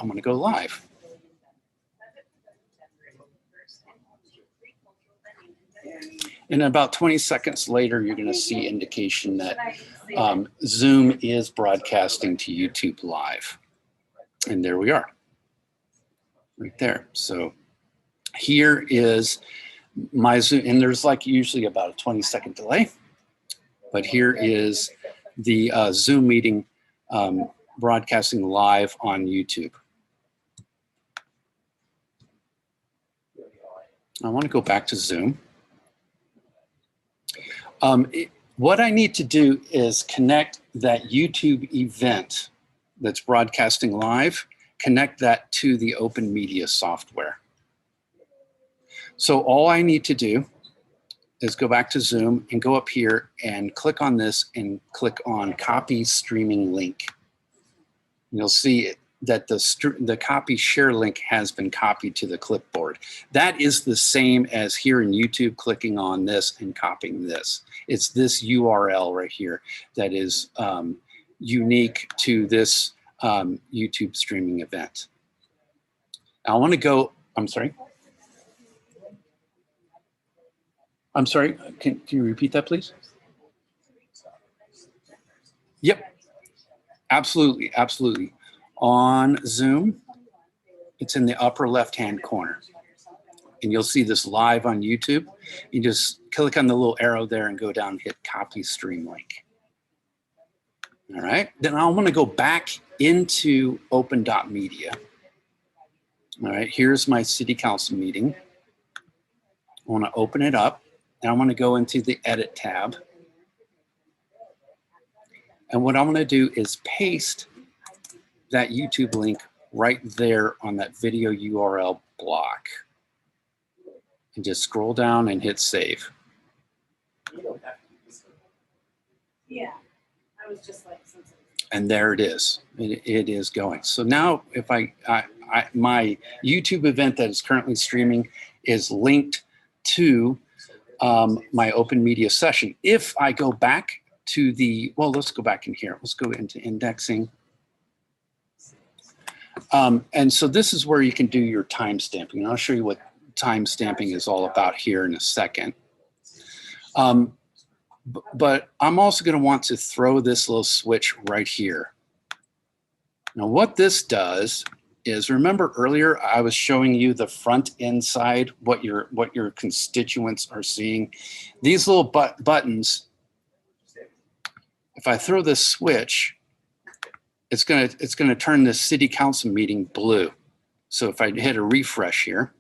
I'm going to go live. And about 20 seconds later, you're going to see indication that Zoom is broadcasting to YouTube Live. And there we are, right there. So here is my Zoom, and there's like usually about a 20-second delay. But here is the Zoom meeting broadcasting live on YouTube. I want to go back to Zoom. What I need to do is connect that YouTube event that's broadcasting live, connect that to the Open Media software. So all I need to do is go back to Zoom and go up here and click on this and click on copy streaming link. You'll see that the copy share link has been copied to the clipboard. That is the same as here in YouTube clicking on this and copying this. It's this URL right here that is unique to this YouTube streaming event. Now I want to go, I'm sorry, can you repeat that, please? Yep, absolutely, absolutely. On Zoom, it's in the upper left-hand corner. And you'll see this live on YouTube. You just click on the little arrow there and go down and hit copy stream link. All right, then I want to go back into open.media. All right, here's my city council meeting. I want to open it up. And I want to go into the edit tab. And what I'm going to do is paste that YouTube link right there on that video URL block. And just scroll down and hit save. Yeah, I was just like, and there it is. It is going. So now if my YouTube event that is currently streaming is linked to my Open Media session. If I go back to the, well, let's go back in here. Let's go into indexing. And so this is where you can do your time stamping. And I'll show you what time stamping is all about here in a second. But I'm also going to want to throw this little switch right here. Now what this does is, remember earlier I was showing you the front end side, what your constituents are seeing. These little buttons, if I throw this switch, it's gonna turn this city council meeting blue. So if I hit a refresh here,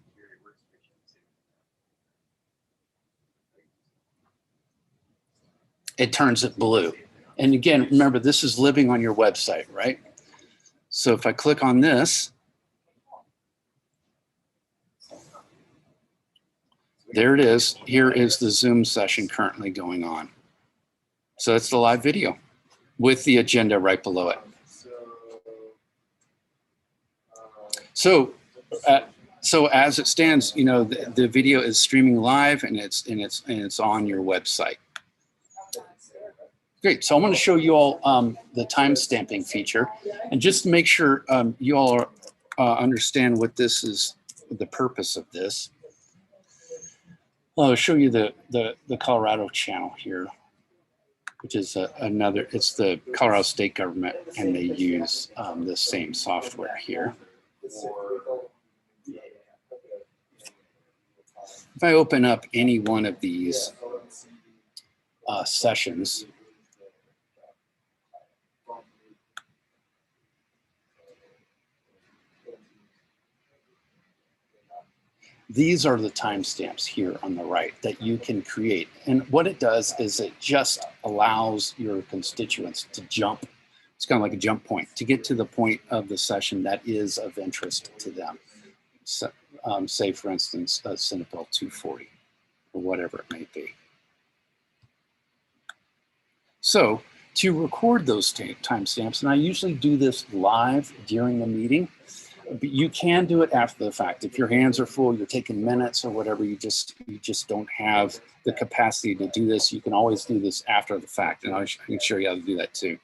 it turns it blue. And again, remember, this is living on your website, right? So if I click on this, there it is. Here is the Zoom session currently going on. So that's the live video with the agenda right below it. So as it stands, you know, the video is streaming live and it's on your website. Great. So I want to show you all the time stamping feature, and just to make sure you all understand what this is, the purpose of this. I'll show you the Colorado channel here, which is it's the Colorado state government, and they use the same software here. If I open up any one of these sessions, these are the timestamps here on the right that you can create. And what it does is it just allows your constituents to jump. It's kind of like a jump point to get to the point of the session that is of interest to them. So, say, for instance, Senate Bill 240 or whatever it may be. So to record those timestamps, and I usually do this live during the meeting, but you can do it after the fact. If your hands are full, you're taking minutes or whatever, you just don't have the capacity to do this, you can always do this after the fact, and I can show you how to do that too.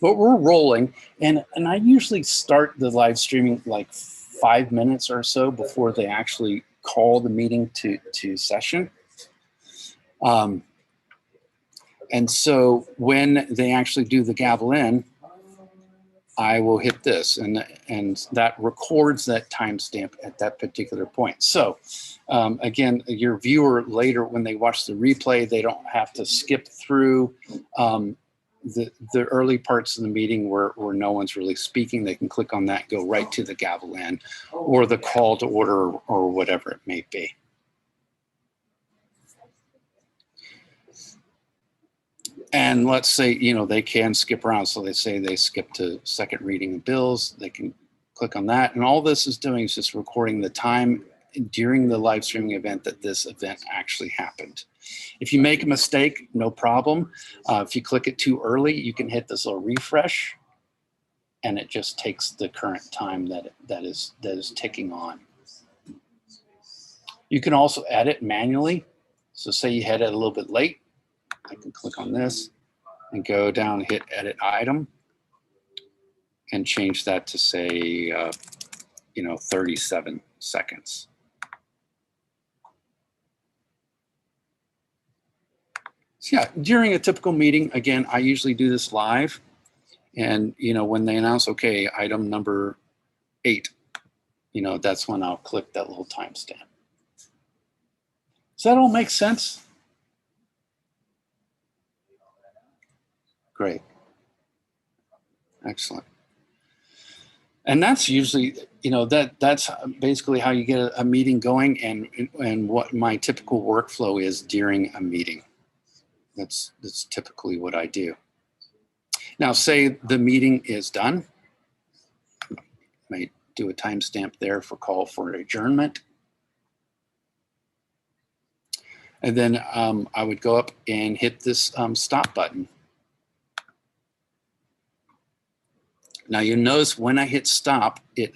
But we're rolling, and I usually start the live streaming like 5 minutes or so before they actually call the meeting to session. And so when they actually do the gavel in, I will hit this, and that records that timestamp at that particular point. So again, your viewer later, when they watch the replay, they don't have to skip through the early parts of the meeting where no one's really speaking. They can click on that, go right to the gavel in, or the call to order, or whatever it may be. And let's say, they can skip around. So they say they skip to second reading of bills. They can click on that. And all this is doing is just recording the time during the live streaming event that this event actually happened. If you make a mistake, no problem. If you click it too early, you can hit this little refresh, and it just takes the current time that is ticking on. You can also edit manually. So say you had it a little bit late. I can click on this and go down, hit edit item, and change that to say, 37 seconds. So yeah, during a typical meeting, again, I usually do this live. And, when they announce, okay, item number 8, that's when I'll click that little timestamp. Does that all make sense? Great. Excellent. And that's usually, that's basically how you get a meeting going, and what my typical workflow is during a meeting. That's typically what I do. Now, say the meeting is done. I might do a timestamp there for call for adjournment. And then I would go up and hit this stop button. Now you notice when I hit stop, it